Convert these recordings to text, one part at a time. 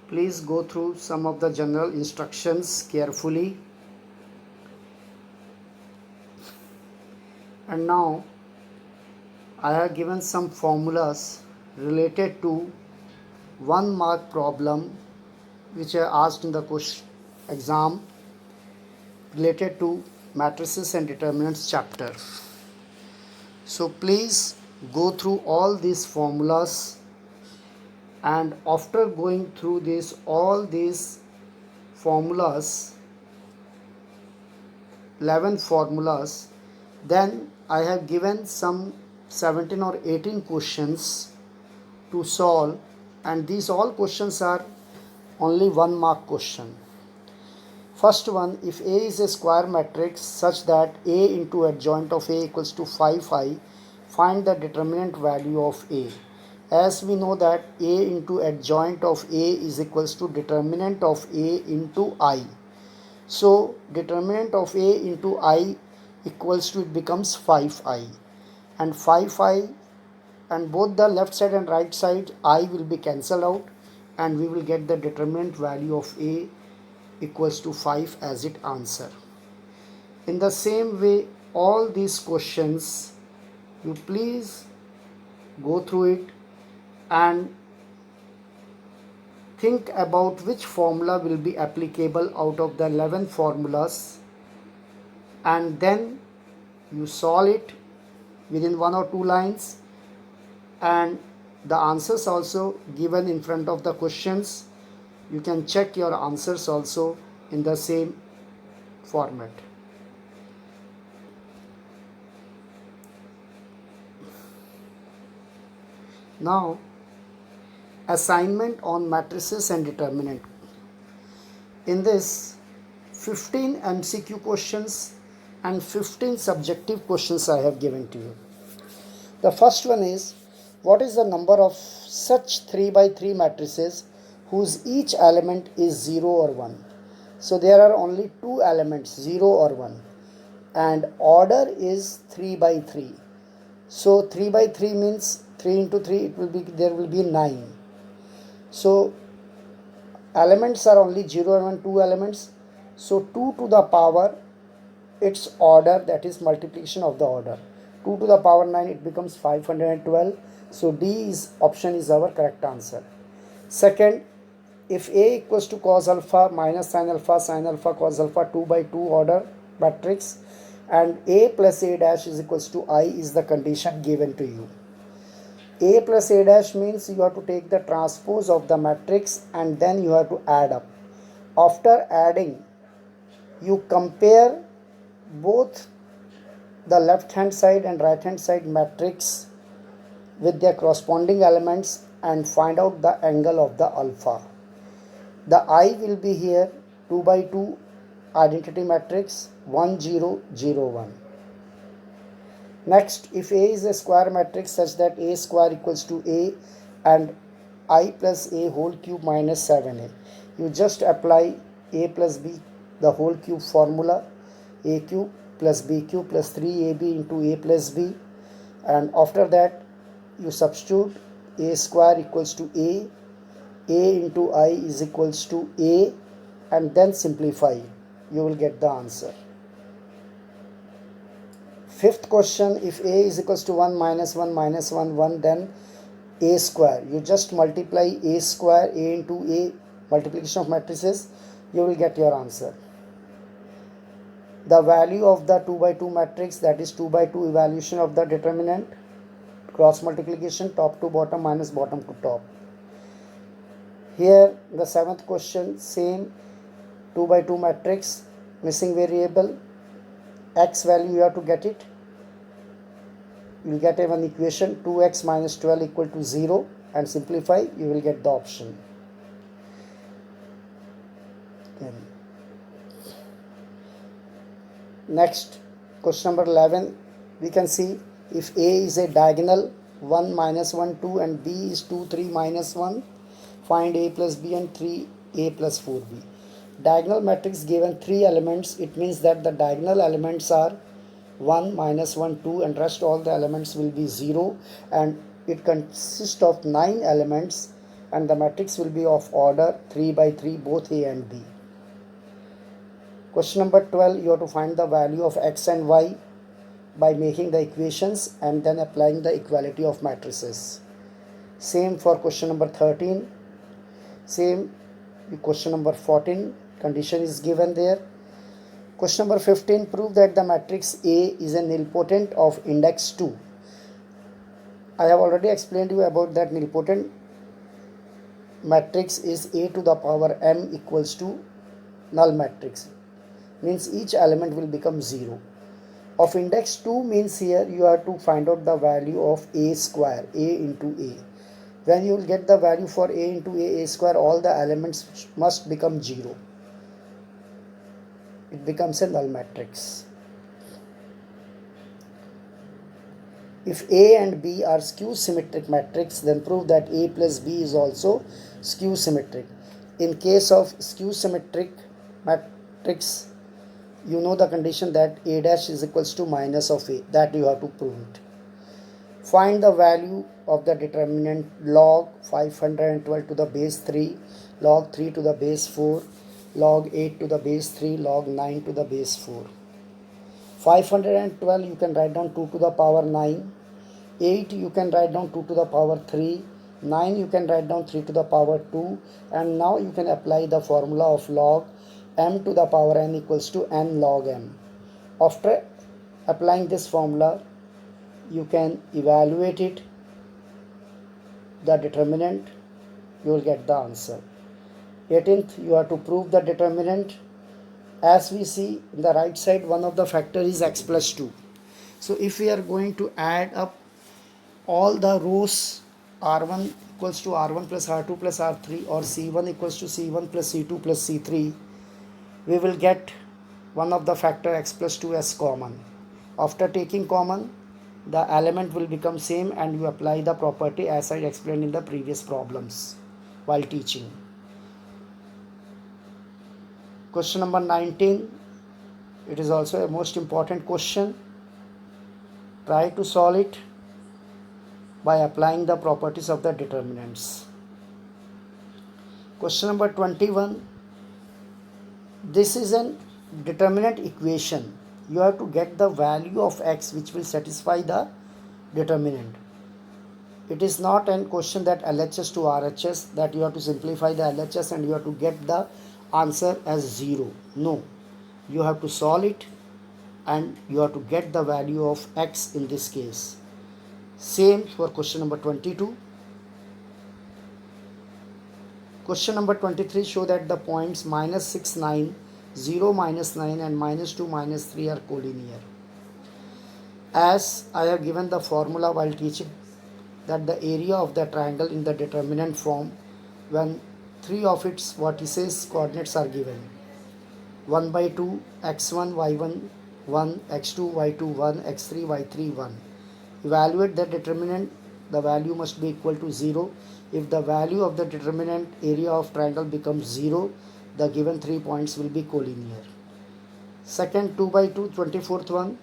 Please go through some of the general instructions carefully. And now I have given some formulas related to 1 mark problem which I asked in the question exam related to matrices and determinants chapter. So please go through all these formulas, and after going through all these formulas, 11 formulas, then I have given some 17 or 18 questions to solve, and these all questions are only 1 mark question. First one, if A is a square matrix such that A into adjoint of A equals to 5 I, find the determinant value of A. As we know that A into adjoint of A is equals to determinant of A into I. So determinant of A into I equals to, it becomes 5I, and 5I, and both the left side and right side I will be cancelled out, and we will get the determinant value of A equals to 5 as its answer. In the same way, all these questions, you please go through it and think about which formula will be applicable out of the 11 formulas, and then you solve it within 1 or 2 lines, and the answers also given in front of the questions. You can check your answers also in the same format. Now, assignment on matrices and determinant. In this, 15 MCQ questions and 15 subjective questions I have given to you. The first one is, what is the number of such 3 by 3 matrices whose each element is 0 or 1? So there are only 2 elements, 0 or 1, and order is 3 by 3. So 3 by 3 means 3 into 3, there will be 9. So elements are only 0 and 1, 2 elements. So 2 to the power, its order, that is multiplication of the order. 2 to the power 9, it becomes 512. So D is option is our correct answer. Second, if A equals to cos alpha minus sin alpha cos alpha 2 by 2 order matrix, and A plus A dash is equals to I is the condition given to you. A plus A dash means you have to take the transpose of the matrix and then you have to add up. After adding, you compare both the left hand side and right hand side matrix with their corresponding elements and find out the angle of the alpha. The I will be here 2 by 2 identity matrix 1 0 0 1. Next, if A is a square matrix such that A square equals to A and I plus A whole cube minus 7A, you just apply A plus B the whole cube formula, A cube plus B cube plus 3AB into A plus B, and after that you substitute A square equals to A into I is equals to A, and then simplify, you will get the answer. Fifth question, if A is equals to 1 minus 1 minus 1 1, then A square, you just multiply A square, A into A, multiplication of matrices, you will get your answer. The value of the 2 by 2 matrix, that is 2 by 2 evaluation of the determinant, cross multiplication top to bottom minus bottom to top. Here the 7th question, same 2 by 2 matrix, missing variable, x value you have to get it. You will get one equation, 2x minus 12 equal to 0, and simplify, you will get the option. Then next, question number 11, we can see if A is a diagonal 1 minus 1 2 and B is 2 3 minus 1, find A plus B and 3A plus 4B. Diagonal matrix given 3 elements, it means that the diagonal elements are 1 minus 1 2 and rest all the elements will be 0, and it consists of 9 elements, and the matrix will be of order 3 by 3, both A and B. Question number 12, you have to find the value of x and y by making the equations and then applying the equality of matrices. Same for question number 13. Same question number 14, condition is given there. Question number 15, prove that the matrix A is a nilpotent of index 2. I have already explained you about that nilpotent matrix is A to the power m equals to null matrix. Means each element will become 0. Of index 2 means here you have to find out the value of A square, A into A. When you will get the value for A into A square, all the elements must become 0. It becomes a null matrix. If A and B are skew symmetric matrix, then prove that A plus B is also skew symmetric. In case of skew symmetric matrix, you know the condition that A dash is equals to minus of A, that you have to prove it. Find the value of the determinant log 512 to the base 3, log 3 to the base 4, log 8 to the base 3, log 9 to the base 4. 512 you can write down 2 to the power 9, 8 you can write down 2 to the power 3, 9 you can write down 3 to the power 2, and now you can apply the formula of log m to the power n equals to n log m. After applying this formula, you can evaluate it, the determinant, you will get the answer. 18th, you have to prove the determinant. As we see in the right side, one of the factor is x plus 2. So if we are going to add up all the rows, r1 equals to r1 plus r2 plus r3, or c1 equals to c1 plus c2 plus c3, we will get one of the factor x plus 2 as common. After taking common, the element will become same and you apply the property as I explained in the previous problems while teaching. Question number 19, it is also a most important question. Try to solve it by applying the properties of the determinants. Question number 21, this is a determinant equation. You have to get the value of x which will satisfy the determinant. It is not a question that LHS to RHS, that you have to simplify the LHS and you have to get the answer as 0. No, you have to solve it and you have to get the value of x in this case. Same for question number 22. Question number 23, show that the points minus 6, 9, 0, minus 9 and minus 2, minus 3 are collinear. As I have given the formula while teaching, that the area of the triangle in the determinant form when 3 of its vertices coordinates are given: 1 by 2, x1, y1, 1, x2, y2, 1, x3, y3, 1. Evaluate the determinant, the value must be equal to 0. If the value of the determinant area of triangle becomes 0, the given 3 points will be collinear. Second, 2 by 2, 24th one,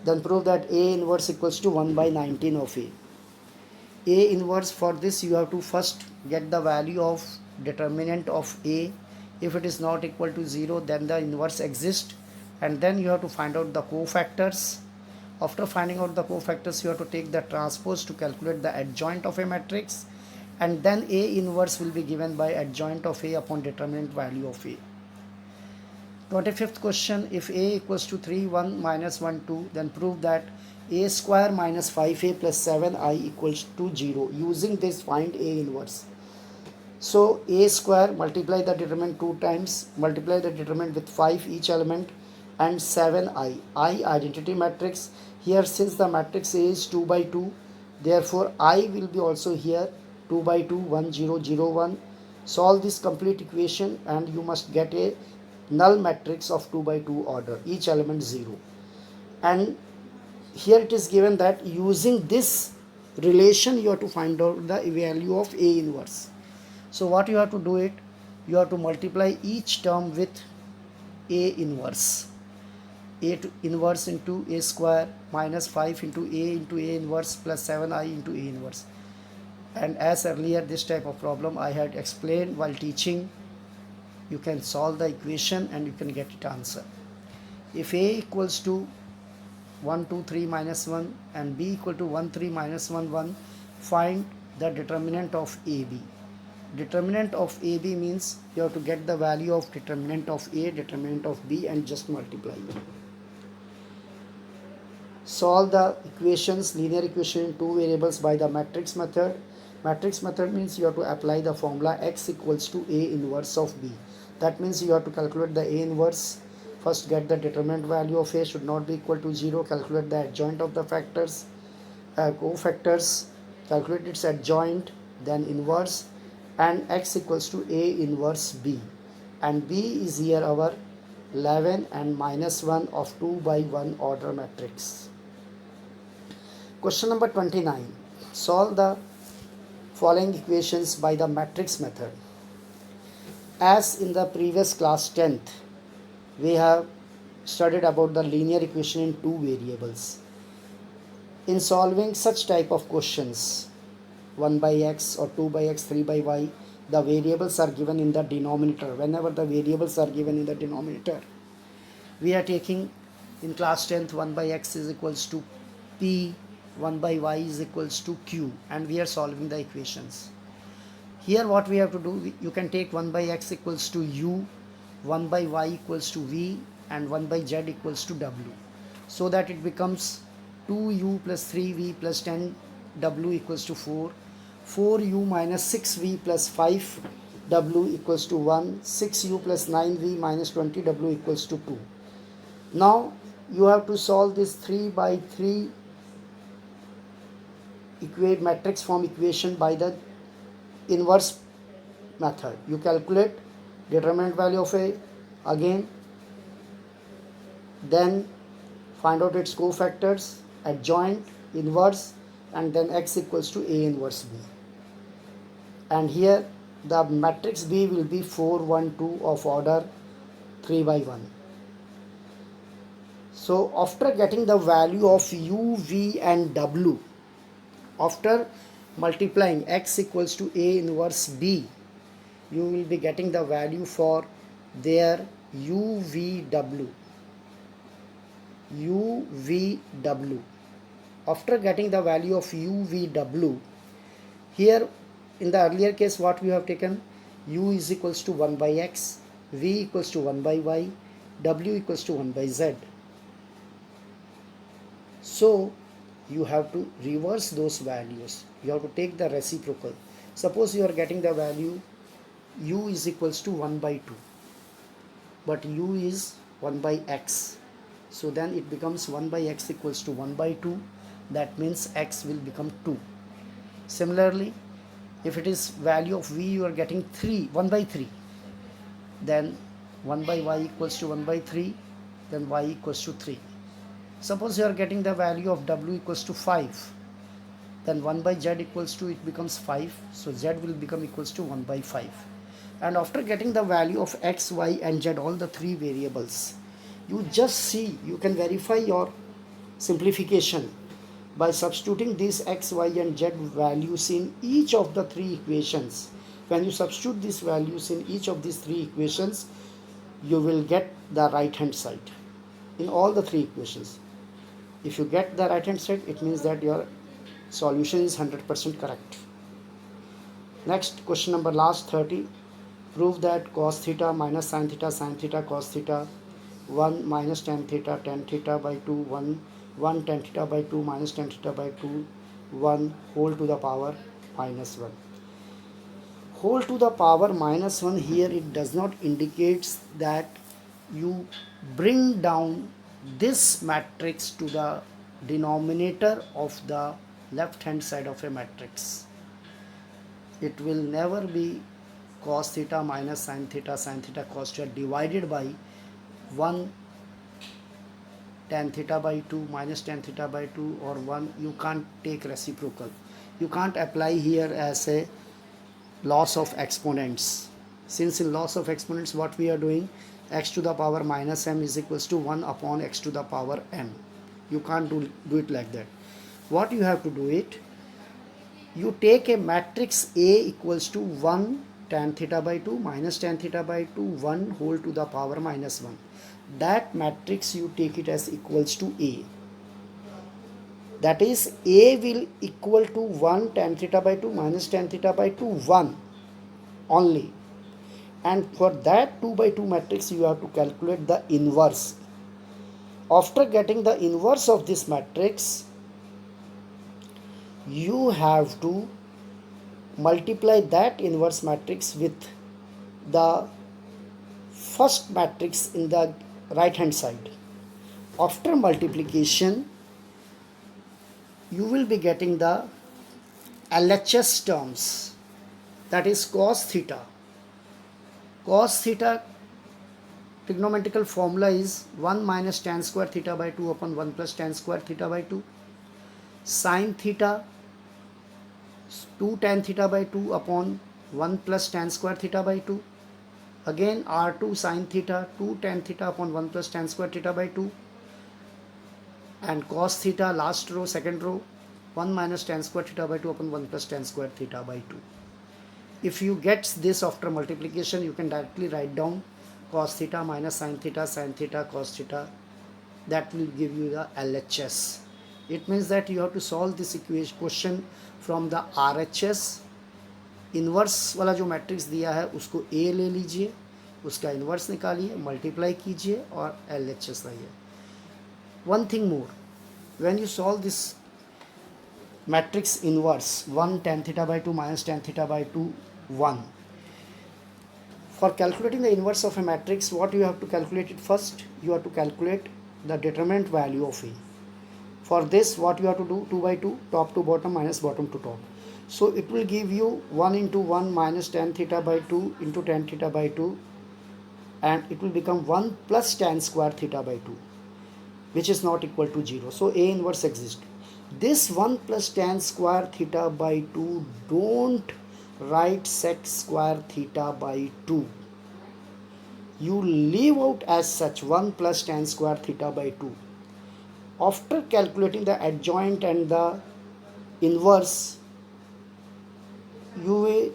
then prove that A inverse equals to 1 by 19 of A. A inverse, for this you have to first get the value of determinant of A. If it is not equal to 0, then the inverse exists, and then you have to find out the cofactors. After finding out the cofactors, you have to take the transpose to calculate the adjoint of a matrix, and then A inverse will be given by adjoint of A upon determinant value of A. 25th question, if A equals to 3, 1, minus 1, 2, then prove that A square minus 5A plus 7I equals to 0. Using this, find A inverse. So A square, multiply the determinant 2 times, multiply the determinant with 5 each element, and 7I. I identity matrix. Here, since the matrix A is 2 by 2, therefore I will be also here 2 by 2, 1, 0, 0, 1. Solve this complete equation and you must get a null matrix of 2 by 2 order, each element 0. And here it is given that using this relation you have to find out the value of A inverse. So what you have to do it, you have to multiply each term with A inverse. A inverse into A square minus 5 into A inverse plus 7I into A inverse. And as earlier this type of problem I had explained while teaching, you can solve the equation and you can get it answer. If a equals to 1 2 3 minus 1 and b equal to 1 3 minus 1 1, find the determinant of AB. Determinant of AB means you have to get the value of determinant of A, determinant of B, and just multiply them. Solve the equations, linear equation in two variables by the matrix method. Matrix method means you have to apply the formula x equals to A inverse of B. That means you have to calculate the A inverse. First get the determinant value of A should not be equal to 0. Calculate the adjoint of the factors, cofactors. Calculate its adjoint, then inverse, and x equals to A inverse B. And B is here our 11 and minus 1 of 2 by 1 order matrix. Question number 29. Solve the following equations by the matrix method. As in the previous class 10th, we have studied about the linear equation in two variables. In solving such type of questions, 1 by x or 2 by x, 3 by y, the variables are given in the denominator. Whenever the variables are given in the denominator, we are taking in class 10th 1 by x is equals to p, 1 by y is equals to q, and we are solving the equations. Here what we have to do, you can take 1 by x equals to u, 1 by y equals to v, and 1 by z equals to w, so that it becomes 2u plus 3v plus 10w equals to 4, 4u minus 6v plus 5w equals to 1, 6u plus 9v minus 20w equals to 2. Now you have to solve this 3 by 3 matrix form equation by the inverse method. You calculate determinant value of A again, then find out its cofactors, adjoint, inverse, and then x equals to A inverse B. And here the matrix B will be 4 1 2 of order 3 by 1. So after getting the value of u, v, and w, after multiplying x equals to A inverse B, you will be getting the value for their u, v, w. U, v, w. After getting the value of u, v, w, here in the earlier case what we have taken, u is equals to 1 by x, v equals to 1 by y, w equals to 1 by z. So you have to reverse those values. You have to take the reciprocal. Suppose you are getting the value u is equals to 1 by 2, but u is 1 by x. So then it becomes 1 by x equals to 1 by 2. That means x will become 2. Similarly, if it is value of v, you are getting 1 by 3. Then 1 by y equals to 1 by 3. Then y equals to 3. Suppose you are getting the value of w equals to 5. Then 1 by z equals to, it becomes 5. So z will become equals to 1 by 5. And after getting the value of x, y, and z, all the three variables, you just see, you can verify your simplification by substituting these x, y, and z values in each of the three equations. When you substitute these values in each of these three equations, you will get the right hand side in all the three equations. If you get the right hand side, it means that your solution is 100% correct. Next question number last 30. Prove that cos theta minus sin theta cos theta 1 minus tan theta by 2 1 tan theta by 2 minus tan theta by 2 1 whole to the power minus 1. Whole to the power minus 1, here it does not indicates that you bring down this matrix to the denominator of the left hand side of a matrix. It will never be cos theta minus sin theta cos theta divided by 1 tan theta by 2 minus tan theta by 2 or 1. You can't take reciprocal. You can't apply here as a loss of exponents. Since in loss of exponents what we are doing, x to the power minus m is equals to 1 upon x to the power m. You can't do it like that. What you have to do it, You take a matrix A equals to 1 tan theta by 2 minus tan theta by 2 1 whole to the power minus 1. That matrix you take it as equals to A. That is, A will equal to 1 tan theta by 2 minus tan theta by 2 1 only. And for that 2 by 2 matrix you have to calculate the inverse. After getting the inverse of this matrix, you have to multiply that inverse matrix with the first matrix in the right hand side. After multiplication, you will be getting the LHS terms, that is cos theta. Cos theta trigonometrical formula is 1 minus tan square theta by 2 upon 1 plus tan square theta by 2. Sin theta 2 tan theta by 2 upon 1 plus tan square theta by 2. Again R2 sin theta 2 tan theta upon 1 plus tan square theta by 2. And cos theta, last row, second row, 1 minus tan square theta by 2 upon 1 plus tan square theta by 2. If you get this after multiplication, you can directly write down cos theta minus sin theta, cos theta. That will give you the LHS. It means that you have to solve this equation question from the RHS. Inverse वाला जो matrix दिया है उसको A ले लीजिए, उसका inverse निकालिए, multiply कीजिए और LHS लाइए. One thing more, when you solve this matrix inverse 1 tan theta by 2 minus tan theta by 2 1, for calculating the inverse of a matrix, what you have to calculate it first? You have to calculate the determinant value of A. For this, what you have to do? 2 by 2, top to bottom minus bottom to top. So it will give you 1 into 1 minus tan theta by 2 into tan theta by 2, and it will become 1 plus tan square theta by 2, which is not equal to 0. So A inverse exists. This 1 plus tan square theta by 2, don't write sec square theta by 2. You leave out as such 1 plus tan square theta by 2. After calculating the adjoint and the inverse, you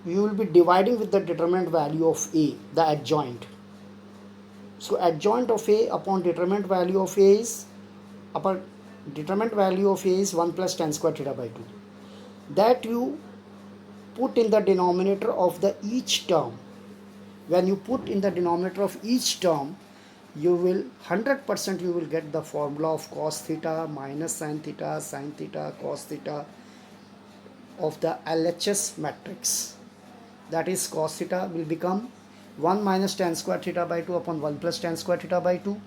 will be dividing with the determinant value of A, the adjoint. So adjoint of A upon determinant value of A is, upon determinant value of A is 1 plus tan square theta by 2. That you put in the denominator of the each term. When you put in the denominator of each term, you will 100% you will get the formula of cos theta minus sin theta, cos theta of the LHS matrix. That is, cos theta will become 1 minus tan square theta by 2 upon 1 plus tan square theta by 2.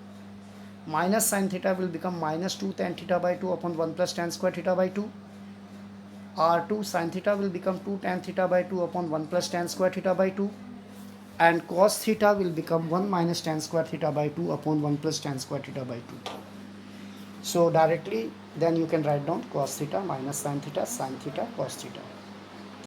Minus sin theta will become minus 2 tan theta by 2 upon 1 plus tan square theta by 2. R2 sin theta will become 2 tan theta by 2 upon 1 plus tan square theta by 2. And cos theta will become 1 minus tan square theta by 2 upon 1 plus tan square theta by 2. So directly then you can write down cos theta minus sin theta, cos theta.